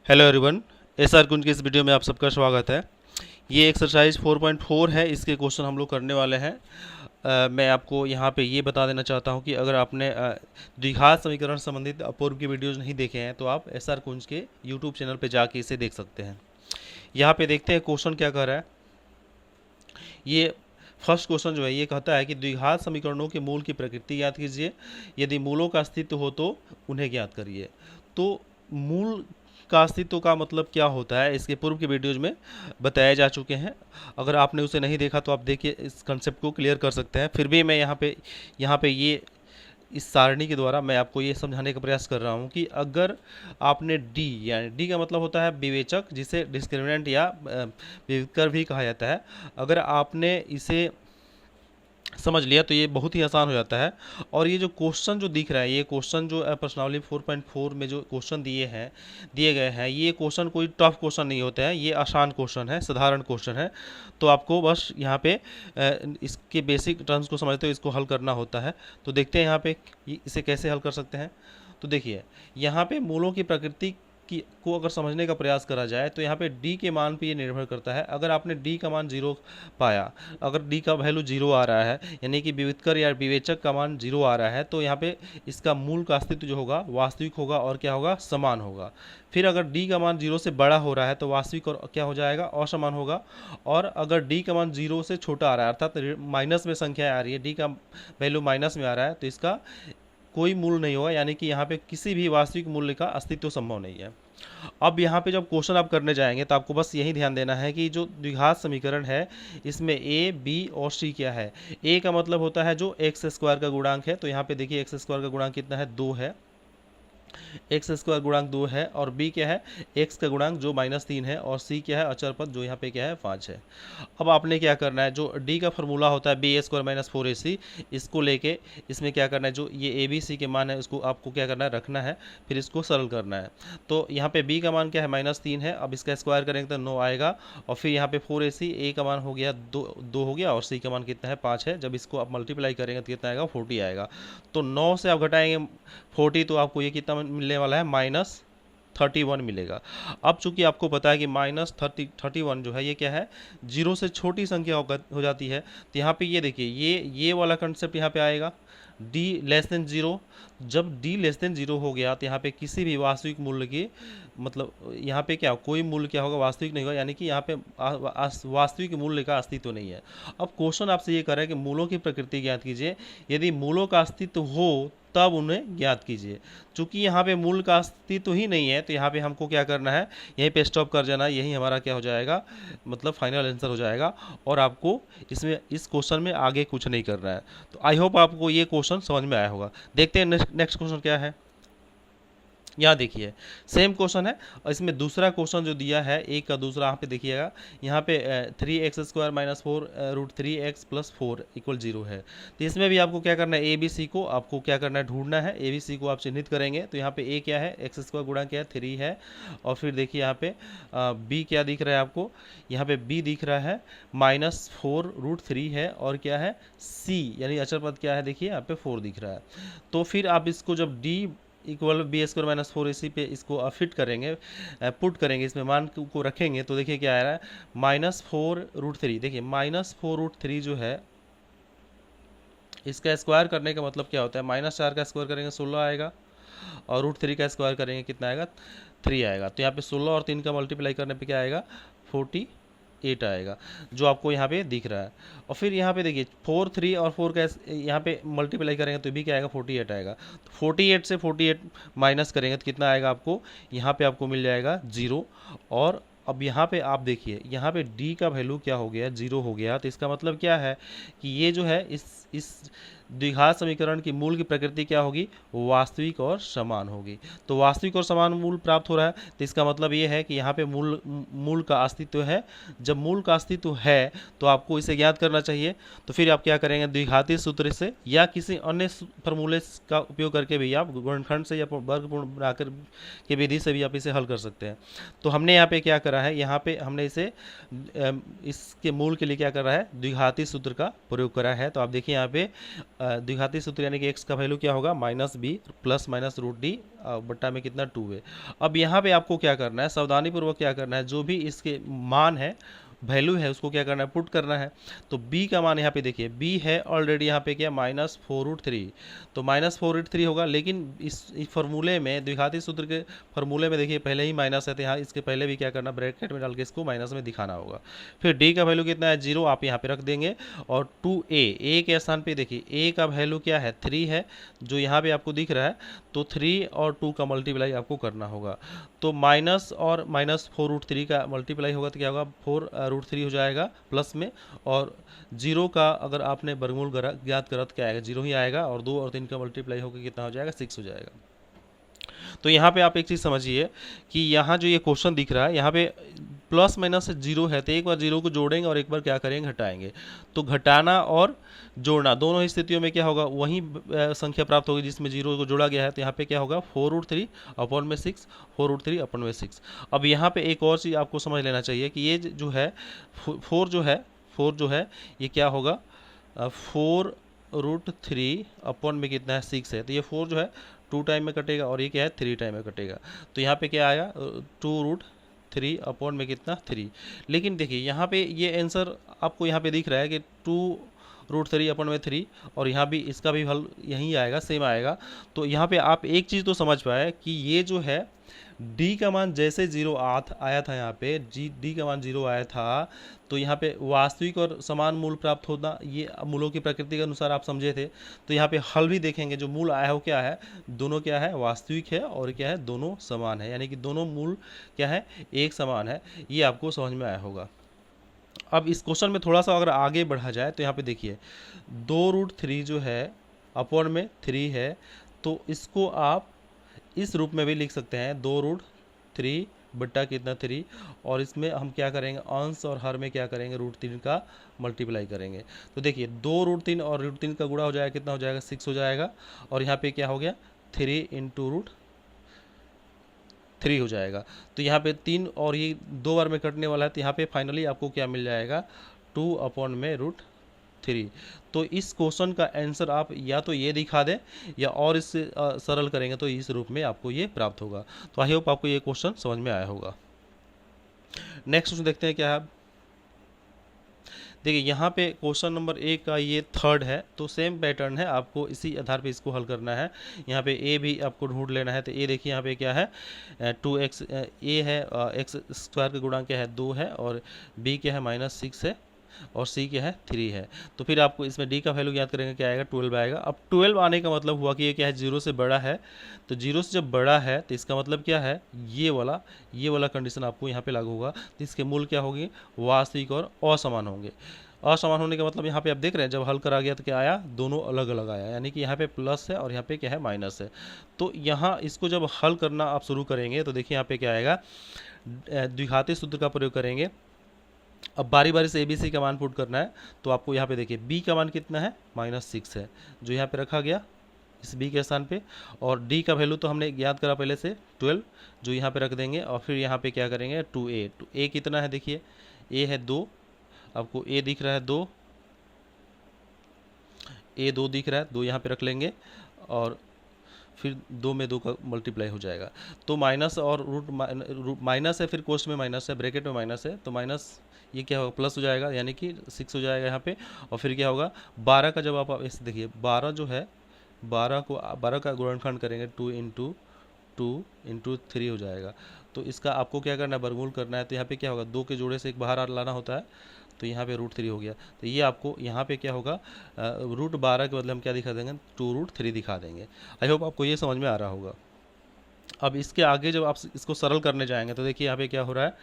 Hello everyone. SR कुंज की इस video में आप सबका स्वागत है। ये एक्सरसाइज 4.4 है, इसके क्वेश्चन हम लोग करने वाले हैं। मैं आपको यहाँ पे ये बता देना चाहता हूँ कि अगर आपने द्विघात समीकरण संबंधित पूर्व की वीडियोज़ नहीं देखे हैं तो आप एसआर कुंज के यूट्यूब चैनल पे जाके इसे देख सकते हैं। यहाँ पे देखते हैं क्वेश्चन क्या कर रहा है। ये फर्स्ट क्वेश्चन जो है ये कहता है कि द्विघात समीकरणों के मूल की प्रकृति ज्ञात कीजिए, यदि मूलों का अस्तित्व हो तो उन्हें ज्ञात करिए। तो मूल का अस्तित्व का मतलब क्या होता है, इसके पूर्व के वीडियोज में बताए जा चुके हैं। अगर आपने उसे नहीं देखा तो आप देखिए, इस कंसेप्ट को क्लियर कर सकते हैं। फिर भी मैं यहाँ पे ये इस सारणी के द्वारा मैं आपको ये समझाने का प्रयास कर रहा हूँ कि अगर आपने डी, यानी डी का मतलब होता है विवेचक, जिसे डिस्क्रिमिनेंट या विविधकर भी कहा जाता है, अगर आपने इसे समझ लिया तो ये बहुत ही आसान हो जाता है। और ये जो क्वेश्चन जो दिख रहा है, ये क्वेश्चन जो प्रश्नावली 4.4 में जो क्वेश्चन दिए गए हैं, ये क्वेश्चन कोई टफ क्वेश्चन नहीं होते हैं, ये आसान क्वेश्चन है, साधारण क्वेश्चन है। तो आपको बस यहाँ पे इसके बेसिक टर्म्स को समझते हुए इसको हल करना होता है। तो देखते हैं यहाँ पे इसे कैसे हल कर सकते हैं। तो देखिए, यहाँ पे मूलों की प्रकृति की को अगर समझने का प्रयास करा जाए तो यहाँ पे डी के मान पे ये निर्भर करता है। अगर आपने डी का मान जीरो पाया, अगर डी का वैल्यू जीरो आ रहा है, यानी कि विविधकर या विवेचक का मान जीरो आ रहा है, तो यहाँ पे इसका मूल का अस्तित्व जो होगा वास्तविक होगा और क्या होगा, समान होगा। फिर अगर डी का मान जीरो से बड़ा हो रहा है तो वास्तविक और क्या हो जाएगा, असमान होगा। और अगर डी का मान जीरो से छोटा आ रहा है, अर्थात माइनस में संख्या आ रही है, डी का वैल्यू माइनस में आ रहा है, तो इसका कोई मूल नहीं होगा, यानी कि यहाँ पे किसी भी वास्तविक मूल्य का अस्तित्व संभव नहीं है। अब यहाँ पे जब क्वेश्चन आप करने जाएंगे तो आपको बस यही ध्यान देना है कि जो द्विघात समीकरण है इसमें ए, बी और सी क्या है। ए का मतलब होता है जो एक्स स्क्वायर का गुणांक है, तो यहाँ पे देखिए एक्स स्क्वायर का गुणांक कितना है, 2 है। एक्स स्क्वायर गुणांक 2 है। और बी क्या है, एक्स का गुणांक जो -3 है। और सी क्या है, अचर पद जो यहाँ पे क्या है, 5 है। अब आपने क्या करना है, जो डी का फॉर्मूला होता है बी ए स्क्वायर माइनस 4ac, इसको लेके इसमें क्या करना है, जो ये ए बी सी के मान है उसको आपको क्या करना है, रखना है, फिर इसको सरल करना है। तो यहाँ पे बी का मान क्या है, -3 है। अब इसका स्क्वायर करेंगे तो 9 आएगा। और फिर यहाँ पे 4ac, ए का मान हो गया 2 हो गया, और सी का मान कितना है, 5 है। जब इसको आप मल्टीप्लाई करेंगे तो कितना आएगा, 40 आएगा। तो 9 से आप घटाएंगे 40 तो आपको ये कितना मिलने वाला है, -31 मिलेगा। अब चूंकि आपको पता है कि -31 जो है ये क्या है, जीरो से छोटी संख्या हो जाती है। तो यहाँ पे ये देखिए, ये वाला कंसेप्ट यहाँ पे आएगा, डी लेस देन जीरो। जब डी लेस देन जीरो हो गया तो यहाँ पे किसी भी वास्तविक मूल्य की, मतलब यहाँ पे क्या, कोई मूल्य क्या होगा, वास्तविक नहीं होगा, यानी कि यहाँ पे वास्तविक मूल्य का अस्तित्व नहीं है। अब क्वेश्चन आपसे ये कर रहा है कि मूलों की प्रकृति ज्ञात कीजिए, यदि मूलों का अस्तित्व हो तब उन्हें ज्ञात कीजिए। चूंकि यहाँ पे मूल का अस्तित्व ही नहीं है तो यहाँ पे हमको क्या करना है, यहीं पे स्टॉप कर जाना, यही हमारा क्या हो जाएगा, मतलब फाइनल आंसर हो जाएगा। और आपको इसमें इस क्वेश्चन में आगे कुछ नहीं करना है। तो आई होप आपको ये क्वेश्चन समझ में आया होगा। देखते हैं नेक्स्ट क्वेश्चन क्या है। यहाँ देखिए, सेम क्वेश्चन है और इसमें दूसरा क्वेश्चन जो दिया है, एक का दूसरा यहाँ पे देखिएगा, यहाँ पे 3x² - 4 √3x + 4 = 0 है। तो इसमें भी आपको क्या करना है, ए बी सी को आपको क्या करना है, ढूंढना है। ए बी सी को आप चिन्हित करेंगे तो यहाँ पे ए क्या है, x² गुणा क्या है, 3 है। और फिर देखिए यहाँ पे बी क्या दिख रहा है आपको, यहाँ पे बी दिख रहा है -4 √3 है। और क्या है, सी यानी अचर पद क्या है, देखिए यहाँ पे 4 दिख रहा है। तो फिर आप इसको जब डी इक्वल b² - 4ac पे इसको फिट करेंगे, पुट करेंगे, इसमें मान को रखेंगे तो देखिए क्या आ रहा है, -4 √3। देखिए -4 √3 जो है, इसका स्क्वायर करने का मतलब क्या होता है, -4 का स्क्वायर करेंगे 16 आएगा, और √3 का स्क्वायर करेंगे कितना आएगा, 3 आएगा। तो यहाँ पे 16 और 3 का मल्टीप्लाई करने पे क्या आएगा, 48 आएगा, जो आपको यहाँ पे दिख रहा है। और फिर यहाँ पे देखिए 4, 3 और 4 का यहाँ पे मल्टीप्लाई करेंगे तो भी क्या आएगा, 48 आएगा। तो 48 से 48 माइनस करेंगे तो कितना आएगा आपको, यहाँ पे आपको मिल जाएगा 0। और अब यहाँ पे आप देखिए, यहाँ पे d का वैल्यू क्या हो गया, 0 हो गया। तो इसका मतलब क्या है कि ये जो है इस द्विघात समीकरण की मूल की प्रकृति क्या होगी, वास्तविक और समान होगी। तो वास्तविक और समान मूल प्राप्त हो रहा है, तो इसका मतलब ये है कि यहाँ पे मूल का अस्तित्व है। जब मूल का अस्तित्व है तो आपको इसे ज्ञात करना चाहिए। तो फिर आप क्या करेंगे, द्विघाती सूत्र से या किसी अन्य फॉर्मूले का उपयोग करके भी आप गुणनखंड से या वर्गमूल बनाकर की विधि से भी आप इसे हल कर सकते हैं। तो हमने यहाँ पे क्या करा है, यहाँ पे हमने इसे इसके मूल के लिए क्या करा है, द्विघाती सूत्र का प्रयोग करा है। तो आप देखिए यहाँ पे द्विघाती सूत्र यानी कि x का वैल्यू क्या होगा minus B plus minus root D बट्टा में कितना 2 है। अब यहाँ पे आपको क्या करना है, सावधानी पूर्वक क्या करना है, जो भी इसके मान है वैल्यू है उसको क्या करना है, पुट करना है। तो b का मान यहाँ पे देखिए b है ऑलरेडी यहाँ पे क्या -4√3, तो -4√3 होगा। लेकिन इस फॉर्मूले में द्विघाती सूत्र के फॉर्मूले में देखिए पहले ही माइनस है, तो यहाँ इसके पहले भी क्या करना, ब्रैकेट में डाल के इसको माइनस में दिखाना होगा। फिर d का वैल्यू कितना है 0, आप यहाँ पे रख देंगे। और 2a के स्थान पे देखिए a का वैल्यू क्या है 3 है, जो यहाँ पे आपको दिख रहा है। तो 3 और 2 का मल्टीप्लाई आपको करना होगा। तो माइनस और -4√3 का मल्टीप्लाई होगा तो क्या होगा 4√3 हो जाएगा प्लस में। और 0 का अगर आपने वर्गमूल ज्ञात करा तो क्या आएगा 0 ही आएगा। और 2 और 3 का मल्टीप्लाई होकर कितना हो जाएगा 6 हो जाएगा। तो यहाँ पे आप एक चीज़ समझिए कि यहाँ जो ये क्वेश्चन दिख रहा है यहाँ पे प्लस माइनस 0 है, तो एक बार 0 को जोड़ेंगे और एक बार क्या करेंगे घटाएंगे। तो घटाना और जोड़ना दोनों ही स्थितियों में क्या होगा, वही संख्या प्राप्त होगी जिसमें 0 को जोड़ा गया है। तो यहाँ पे क्या होगा 4√3 अपॉन में 6, 4√3 अपॉन में 6। अब यहाँ पे एक और चीज़ आपको समझ लेना चाहिए कि ये जो है 4 जो है ये क्या होगा 4√3 अपॉन में कितना है 6 है। तो ये 4 जो है 2 टाइम में कटेगा और ये क्या है 3 टाइम में कटेगा। तो यहाँ पे क्या आएगा 2√3 अपॉन में कितना 3। लेकिन देखिए यहाँ पे ये आंसर आपको यहाँ पे दिख रहा है कि 2√3 अपॉन में 3, और यहाँ भी इसका भी हल यहीं आएगा, सेम आएगा। तो यहाँ पे आप एक चीज़ तो समझ पाए कि ये जो है d का मान जैसे 0 आया था, यहाँ पे d का मान 0 आया था, तो यहाँ पे वास्तविक और समान मूल प्राप्त होना ये मूलों की प्रकृति के अनुसार आप समझे थे। तो यहाँ पे हल भी देखेंगे, जो मूल आया हो क्या है, दोनों क्या है वास्तविक है और क्या है दोनों समान है, यानी कि दोनों मूल क्या है एक समान है। ये आपको समझ में आया होगा। अब इस क्वेश्चन में थोड़ा सा अगर आगे बढ़ा जाए तो यहाँ पे देखिए 2√3 जो है अपॉन में 3 है, तो इसको आप इस रूप में भी लिख सकते हैं 2√3 बट्टा कितना 3, और इसमें हम क्या करेंगे अंश और हर में क्या करेंगे √3 का मल्टीप्लाई करेंगे। तो देखिए 2√3 और √3 का गुणा हो जाएगा, कितना हो जाएगा 6 हो जाएगा। और यहाँ पे क्या हो गया 3 इंटू √3 हो जाएगा। तो यहाँ पे 3 और ये 2 बार में कटने वाला है, तो यहाँ पे फाइनली आपको क्या मिल जाएगा 2 अपॉन में √3। तो इस क्वेश्चन का आंसर आप या तो ये दिखा दें या और इससे सरल करेंगे तो इस रूप में आपको ये प्राप्त होगा। तो आई होप आपको ये क्वेश्चन समझ में आया होगा। नेक्स्ट क्वेश्चन देखते हैं क्या है। देखिए यहाँ पे क्वेश्चन नंबर 1 का ये थर्ड है, तो सेम पैटर्न है, आपको इसी आधार पे इसको हल करना है। यहाँ पे ए भी आपको ढूंढ लेना है। तो ए देखिए यहाँ पे क्या है 2x, ए है x स्क्वायर का गुणांक क्या है 2 है, और बी क्या है -6 है, और सी क्या है 3 है। तो फिर आपको इसमें डी का वैल्यू याद करेंगे क्या आएगा 12 आएगा। अब 12 आने का मतलब हुआ कि ये क्या है 0 से बड़ा है। तो 0 से जब बड़ा है तो इसका मतलब क्या है ये वाला कंडीशन आपको यहाँ पे लागू होगा। तो इसके मूल क्या होंगे वास्तविक और असमान होंगे। असमान होने का मतलब यहाँ पे आप देख रहे हैं जब हल करा गया तो क्या आया दोनों अलग अलग आया, यानी कि यहाँ पे प्लस है और यहाँ पे क्या है माइनस है। तो यहाँ इसको जब हल करना आप शुरू करेंगे तो देखिए यहाँ पे क्या आएगा द्विघाती सूत्र का प्रयोग करेंगे। अब बारी बारी से ABC का मान पुट करना है। तो आपको यहाँ पे देखिए B का मान कितना है -6 है, जो यहाँ पे रखा गया इस B के स्थान पे। और D का वैल्यू तो हमने याद करा पहले से 12, जो यहाँ पे रख देंगे। और फिर यहाँ पे क्या करेंगे 2A कितना है देखिए A है 2, आपको A दिख रहा है 2, A 2 दिख रहा है 2 यहाँ पे रख लेंगे, और फिर 2 में 2 का मल्टीप्लाई हो जाएगा। तो माइनस और माइनस है, फिर कोष्ट में माइनस है, ब्रैकेट में माइनस है, तो माइनस ये क्या होगा प्लस हो जाएगा, यानी कि 6 हो जाएगा यहाँ पे। और फिर क्या होगा 12 का जब आप इसे देखिए 12 जो है 12 का गुणनखंड करेंगे 2 इंटू 3 हो जाएगा। तो इसका आपको क्या करना है वर्गमूल करना है। तो यहाँ पे क्या होगा 2 के जोड़े से एक बाहर लाना होता है, तो यहाँ पे √3 हो गया। तो ये आपको यहाँ पे क्या होगा √12 के बदले हम क्या दिखा देंगे 2√3 दिखा देंगे। आई होप आपको ये समझ में आ रहा होगा। अब इसके आगे जब आप इसको सरल करने जाएंगे तो देखिए यहाँ पे क्या हो रहा है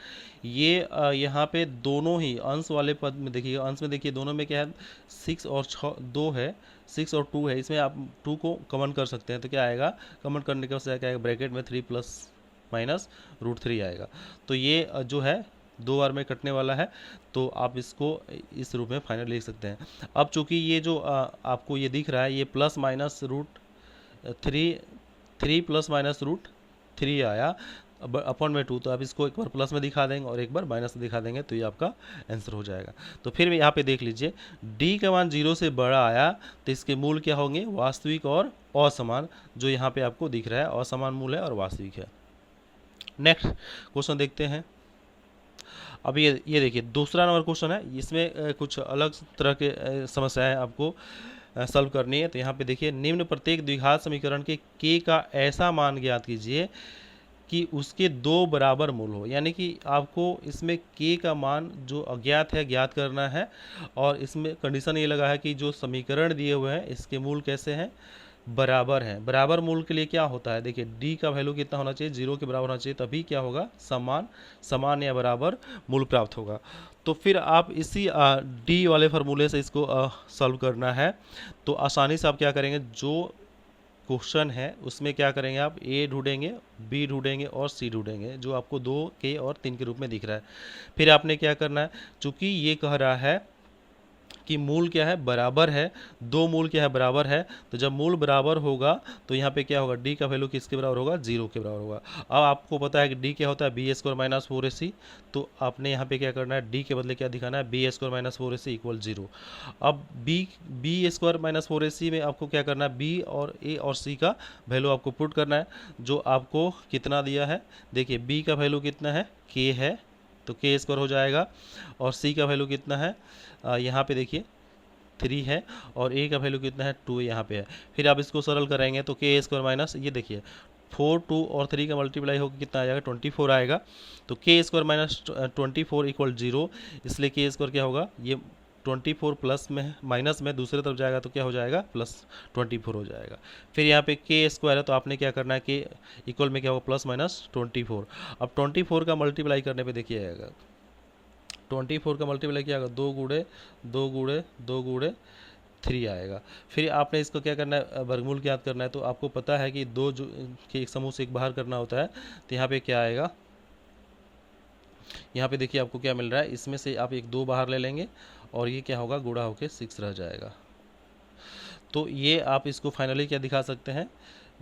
ये यहाँ पे दोनों ही अंश वाले पद में देखिए, अंश में देखिए दोनों में क्या है 6 और 2 है, 6 और 2 है, इसमें आप 2 को कॉमन कर सकते हैं। तो क्या आएगा कॉमन करने के बाद क्या आएगा ब्रैकेट में 3 प्लस माइनस √3 आएगा। तो ये जो है 2 बार में कटने वाला है, तो आप इसको इस रूप में फाइनल लिख सकते हैं। अब चूंकि ये जो आपको ये दिख रहा है ये प्लस माइनस √3 प्लस माइनस √3 आया, अब अपॉन में 2, तो आप इसको एक बार प्लस में दिखा देंगे और एक बार माइनस में दिखा देंगे, तो ये आपका आंसर हो जाएगा। तो फिर यहाँ पे देख लीजिए, डी का मान 0 से बड़ा आया तो इसके मूल क्या होंगे, वास्तविक और असमान, जो यहाँ पे आपको दिख रहा है असमान मूल है और वास्तविक है। नेक्स्ट क्वेश्चन देखते हैं। अब ये देखिए दूसरा नंबर क्वेश्चन है, इसमें कुछ अलग तरह के समस्याएं आपको सॉल्व करनी है। तो यहाँ पे देखिए, निम्न प्रत्येक द्विघात समीकरण के k का ऐसा मान ज्ञात कीजिए कि उसके 2 बराबर मूल हो। यानी कि आपको इसमें k का मान जो अज्ञात है ज्ञात करना है, और इसमें कंडीशन ये लगा है कि जो समीकरण दिए हुए हैं इसके मूल कैसे हैं, बराबर है। बराबर मूल के लिए क्या होता है, देखिए डी का वैल्यू कितना होना चाहिए, 0 के बराबर होना चाहिए, तभी क्या होगा, समान या बराबर मूल प्राप्त होगा। तो फिर आप इसी डी वाले फार्मूले से इसको सॉल्व करना है। तो आसानी से आप क्या करेंगे, जो क्वेश्चन है उसमें क्या करेंगे, आप ए ढूंढेंगे, बी ढूंढेंगे और सी ढूंढेंगे, जो आपको 2 के और 3 के रूप में दिख रहा है। फिर आपने क्या करना है, चूंकि ये कह रहा है कि मूल क्या है, बराबर है, 2 मूल क्या है, बराबर है, तो जब मूल बराबर होगा तो यहाँ पे क्या होगा, डी का वैल्यू किसके बराबर होगा, 0 के बराबर होगा। अब आपको पता है कि डी क्या होता है, बी स्क्वायर माइनस 4ac, तो आपने यहाँ पे क्या करना है, डी के बदले क्या दिखाना है, B square minus 4ac equal 0। अब बी स्क्वायर माइनस 4ac में आपको क्या करना है, बी और ए और सी का वैल्यू आपको पुट करना है, जो आपको कितना दिया है, देखिए बी का वैल्यू कितना है, के है, तो के स्क्वायर हो जाएगा, और सी का वैल्यू कितना है, यहाँ पे देखिए 3 है, और ए का वैल्यू कितना है, 2 यहाँ पे है। फिर आप इसको सरल करेंगे तो के स्क्वायर माइनस, ये देखिए 4, 2 और 3 का मल्टीप्लाई होकर कितना आ जाएगा, 24 आएगा। तो के स्क्वायर माइनस 24 इक्वल 0, इसलिए के स्क्वायर क्या होगा, ये 24 प्लस में माइनस में दूसरे तरफ जाएगा तो क्या हो जाएगा, प्लस 24 हो जाएगा। फिर यहाँ पे के स्क्वायर है तो आपने क्या करना है, के इक्वल में क्या होगा, प्लस माइनस 24। अब 24 का मल्टीप्लाई करने पे देखिए आएगा, 24 का मल्टीप्लाई किया होगा, 2 गुणे 2 गुणे 2 गुणे 3 आएगा। फिर आपने इसको क्या करना है, वर्गमूल ज्ञात करना है। तो आपको पता है कि 2 जो के एक समूह से एक बाहर करना होता है, तो यहाँ पे क्या आएगा, यहाँ पे देखिए आपको क्या मिल रहा है, इसमें से आप एक 2 बाहर ले लेंगे और ये क्या होगा, गुणा होके 6 रह जाएगा। तो ये आप इसको फाइनली क्या दिखा सकते हैं,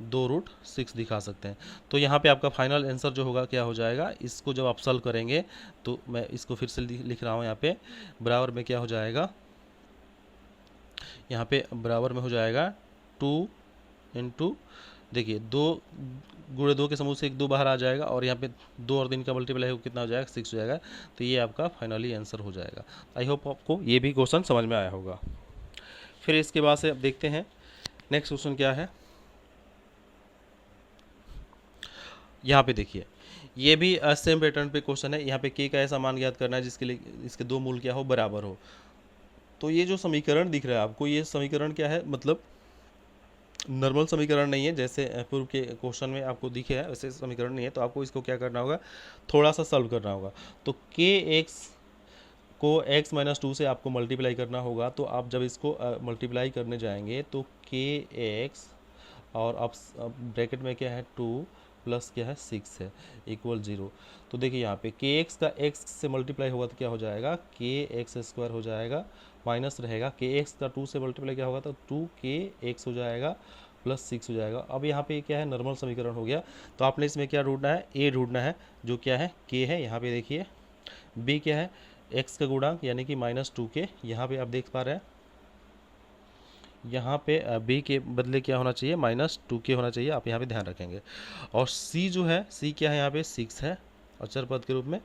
2√6 दिखा सकते हैं। तो यहाँ पे आपका फाइनल आंसर जो होगा क्या हो जाएगा, इसको जब आप सॉल्व करेंगे तो मैं इसको फिर से लिख रहा हूँ, यहाँ पे बराबर में क्या हो जाएगा, यहाँ पे बराबर में हो जाएगा 2 इंटू, देखिए 2 गुणे 2 के समूह से एक 2 बाहर आ जाएगा, और यहाँ पे 2 और 3 का मल्टीप्लाई हो कितना हो जाएगा, 6 हो जाएगा। तो ये आपका फाइनली आंसर हो जाएगा। आई होप आपको ये भी क्वेश्चन समझ में आया होगा। फिर इसके बाद से अब देखते हैं नेक्स्ट क्वेश्चन क्या है। यहाँ पे देखिए, ये भी सेम पैटर्न पे क्वेश्चन है। यहाँ पे के का ऐसा मान ज्ञात करना है जिसके लिए इसके 2 मूल क्या हो, बराबर हो। तो ये जो समीकरण दिख रहा है आपको, ये समीकरण क्या है, मतलब नॉर्मल समीकरण नहीं है, जैसे पूर्व के क्वेश्चन में आपको दिखे है वैसे समीकरण नहीं है। तो आपको इसको क्या करना होगा, थोड़ा सा सॉल्व करना होगा। तो के एक्स को x माइनस 2 से आपको मल्टीप्लाई करना होगा। तो आप जब इसको मल्टीप्लाई करने जाएंगे तो के एक्स और आप ब्रैकेट में क्या है, 2 प्लस क्या है, 6 है, इक्वल 0। तो देखिए यहाँ पे के एक्स का x से मल्टीप्लाई होगा तो क्या हो जाएगा, के एक्स स्क्वायर हो जाएगा, माइनस रहेगा के एक्स का 2 से मल्टीप्लाई क्या होगा, तो 2k(x) हो जाएगा, प्लस 6 हो जाएगा। अब यहाँ पे क्या है, नॉर्मल समीकरण हो गया। तो आपने इसमें क्या ढूंढना है, a ढूंढना है, जो क्या है, k है। यहाँ पे देखिए b क्या है, x का गुणांक यानी कि -2k। यहाँ पे आप देख पा रहे हैं, यहाँ पे b के बदले क्या होना चाहिए, -2k होना चाहिए। आप यहाँ पे ध्यान रखेंगे। और c जो है, c क्या है, यहाँ पे 6 है अचर पद के रूप में।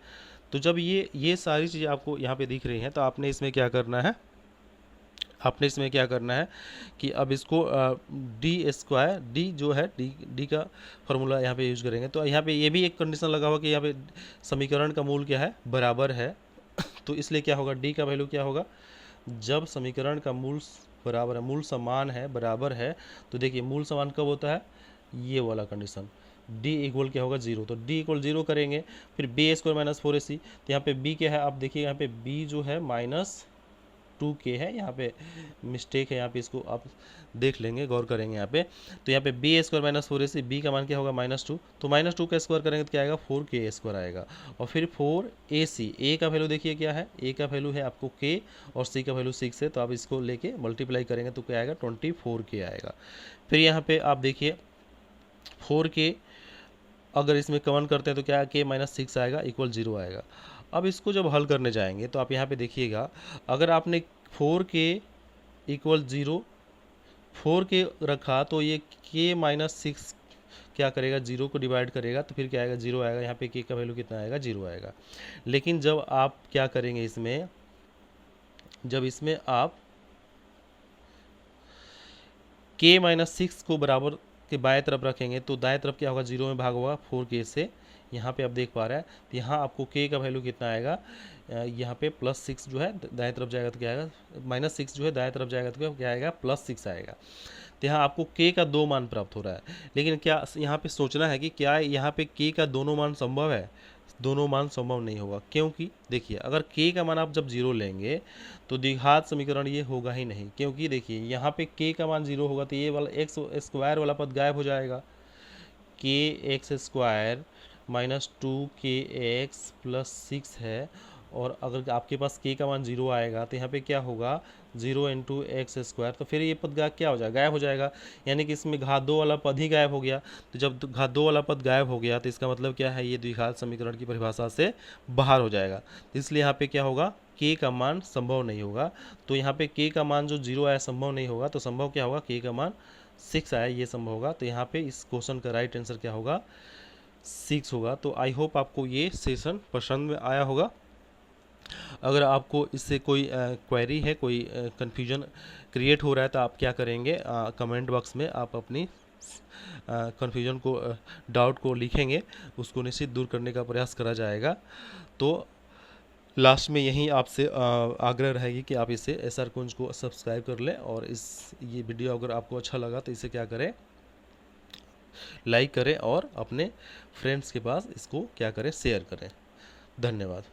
तो जब ये सारी चीज़ें आपको यहाँ पे दिख रही हैं, तो आपने इसमें क्या करना है, आपने इसमें क्या करना है कि अब इसको डी स्क्वायर, डी जो है डी का फॉर्मूला यहाँ पे यूज़ करेंगे। तो यहाँ पे ये भी एक कंडीशन लगा हुआ कि यहाँ पे समीकरण का मूल क्या है, बराबर है। तो इसलिए क्या होगा, डी का वैल्यू क्या होगा, जब समीकरण का मूल बराबर है, मूल समान है, बराबर है। तो देखिए मूल समान कब होता है, ये वाला कंडीशन, डी इक्वल क्या होगा, 0। तो डी इक्वल 0 करेंगे। फिर बी स्क्वायर माइनस 4ac, तो यहाँ पे बी क्या है, आप देखिए यहाँ पे बी जो है -2k है, यहाँ पे मिस्टेक है, यहाँ पे इसको आप देख लेंगे, गौर करेंगे यहाँ पे। तो यहाँ पे B square minus 4ac, B का मान क्या होगा, -2। तो -2 का स्क्वायर करेंगे तो क्या आएगा, 4k² आएगा। और फिर 4ac, ए का वैल्यू देखिए क्या है, ए का वैल्यू है आपको k और सी का वैल्यू 6 है। तो आप इसको लेके मल्टीप्लाई करेंगे तो क्या आएगा, 24k आएगा। फिर यहाँ पे आप देखिए 4k अगर इसमें कॉमन करते हैं तो क्या k माइनस सिक्स आएगा इक्वल 0 आएगा। अब इसको जब हल करने जाएंगे तो आप यहाँ पे देखिएगा, अगर आपने 4k इक्वल 0 4k रखा तो ये k माइनस सिक्स क्या करेगा, 0 को डिवाइड करेगा तो फिर क्या आएगा, 0 आएगा। यहाँ पे k का वैल्यू कितना आएगा, 0 आएगा। लेकिन जब आप क्या करेंगे इसमें, जब इसमें आप k माइनस सिक्स को बराबर के बाएं तरफ रखेंगे तो दाएं तरफ क्या होगा, 0 में भाग होगा 4k से। यहाँ पे आप देख पा रहे हैं तो यहाँ आपको k का वैल्यू कितना आएगा, यहाँ पे प्लस सिक्स जो है दाएं तरफ जाएगा तो क्या आएगा, माइनस सिक्स जो है दाएं तरफ जाएगा तो क्या आएगा, प्लस सिक्स आएगा। तो यहाँ आपको k का 2 मान प्राप्त हो रहा है। लेकिन क्या यहाँ पे सोचना है कि क्या यहाँ पे k का दोनों मान संभव है, दोनों मान संभव नहीं होगा। क्योंकि देखिए, अगर k का मान आप जब 0 लेंगे तो द्विघात समीकरण ये होगा ही नहीं। क्योंकि देखिए यहाँ पे k का मान 0 होगा तो ये वाला एक्स स्क्वायर वाला पद गायब हो जाएगा। k x square minus 2kx plus six है, और अगर आपके पास k का मान 0 आएगा तो यहाँ पे क्या होगा, 0 इंटू एक्स स्क्वायर, तो फिर ये पद क्या हो जाएगा, गायब हो जाएगा। यानी कि इसमें घात 2 वाला पद ही गायब हो गया। तो जब घात 2 वाला पद गायब हो गया तो इसका मतलब क्या है, ये द्विघात समीकरण की परिभाषा से बाहर हो जाएगा। तो इसलिए यहाँ पे क्या होगा, k का मान संभव नहीं होगा। तो यहाँ पे k का मान जो 0 आया संभव नहीं होगा, तो संभव क्या होगा, k का मान 6 आया ये संभव होगा। तो यहाँ पे इस क्वेश्चन का राइट आंसर क्या होगा, 6 होगा। तो आई होप आपको ये सेशन पसंद में आया होगा। अगर आपको इससे कोई क्वेरी है, कोई कन्फ्यूजन क्रिएट हो रहा है तो आप क्या करेंगे, कमेंट बॉक्स में आप अपनी कन्फ्यूजन को, डाउट को लिखेंगे, उसको निश्चित दूर करने का प्रयास करा जाएगा। तो लास्ट में यही आपसे आग्रह रहेगी कि आप इसे SR कुंज को सब्सक्राइब कर लें, और ये वीडियो अगर आपको अच्छा लगा तो इसे क्या करें, लाइक करें और अपने फ्रेंड्स के पास इसको क्या करें, शेयर करें। धन्यवाद।